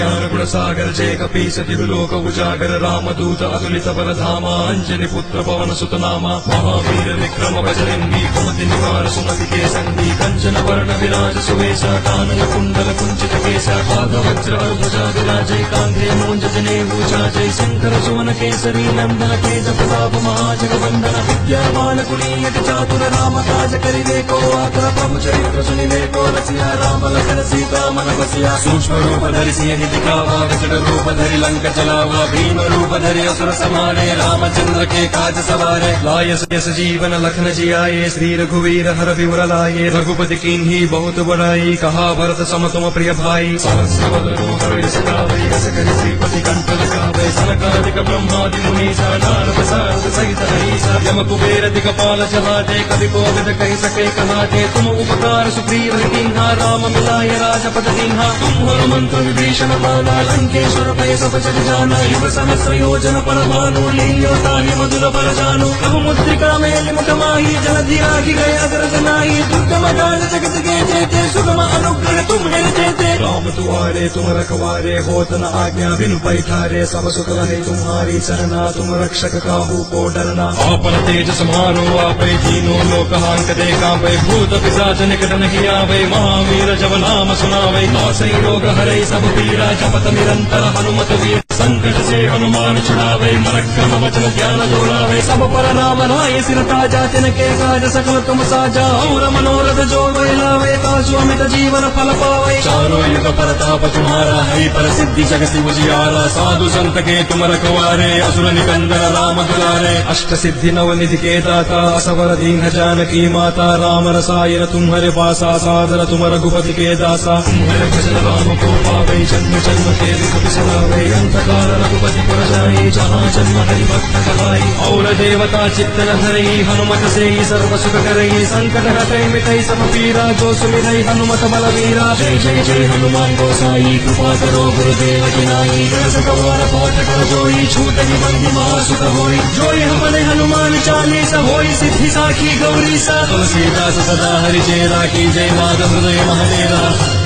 ज्ञान गुण सागर जय कपी सति लोक उजागर रामदूत अतुलित बलधामा अंजनी पुत्र पवन सुत नामा महावीर विक्रम बजरंगी कुमति निवार सुमति के संगी कंचन वर्ण विराज सुवेश कानन कुंडल कुंचित केश पाद वज्र ध्वजा विराजय कांधे मूंज जनेऊ जय शंकर सुवन केसरी नंदन तेज प्रताप महाजगवंदन विद्यावान गुणीयति चातुर राम काज करिवे को आकर प्रभु चरित्र सुनिवे को रसिया राम लखन सीता मन बसिया सूक्ष्म रूप धरि सिंह दिखावा विकट रूप धरि लंक चलावा भीम रूप धरि असुर समारे रामचंद्र के काज सवारे लाय यस जीवन लखन जियाए श्री रघुवीर हर विवर लाए रघुपति कीन्ही बहुत बड़ाई कहा भरत सम तुम प्रिय भाई सहस्र बदनो हरि सदावै यस करि श्रीपति कंठ लगावै सनकादिक ब्रह्मादि मुनीसा नारद सारद सहित हरीसा यम कुबेर दिक्पाल चहाते कवि कोविद कहि सके कहाते तुम उपकार सुग्रीव कीन्हा राम मिलाय राजपद दीन्हा तुम हनुमंत विभीषण माना लंकेश्वर भय सब जग जाना युग सहस्र योजन पर भानु लील्यो ताहि मधुर पर जानु प्रभु मुद्रिका मेलि मुख माहि जलधि राखि गए अग्रज नाहि दुर्गम काज जगत के जेते सुगम अनुग्रह तुम्हें जेते राम दुआरे तुम रखवारे होत न आज्ञा बिनु पैठारे सब सुख रहे तुम्हारी सरना तुम रक्षक काहू को डरना आपन तेज समारो आपै तीनों लोक हांकते कांपै भूत पिशाच निकट नहीं आवे महावीर जब नाम सुनावे नासै रोग हरै सब पीरा जपत निरंतर हनुमत वीर संकट से हनुमान छुड़ावे पराक्रम वचन ध्यान जोड़ावे सब पर राम राय सिर ताजा तिनके काज सकल तुम साजा और मनोरथ जो लावे तासु अमित जीवन फल पावे चारों युग परताप तुम्हारा है प्रसिद्धि जगत उजियारा साधु संत के तुम रखवारे असुर निकंदन राम दुलारे अष्ट सिद्धि नव निधि के दाता असवर दीन जानकी माता राम रसायन तुम्हारे पासा सादर तुम रघुपति के दासा तुम्हारे भजन राम को पावे जन्म जन्म के दुख बिसरावे अंत काल रघुपति पुर जाई जहाँ जन्म हरि भक्त कहाई और देवता चित्त न धरई हनुमत से ही सर्व सुख करई संकट हटई मिटई सब पीरा जो सुमिरई हनुमत बलवीरा जय जय जय हनुमान गोसाई कृपा करो गुरुदेव की नाई सवार पाठ कर जोई छूट निबंध महासुत होई जोई हमने हनुमान चालीसा होई सिद्धि साखी गौरी सा तुलसीदास सदा हरि चेरा की जय माधव हृदय महदेवा।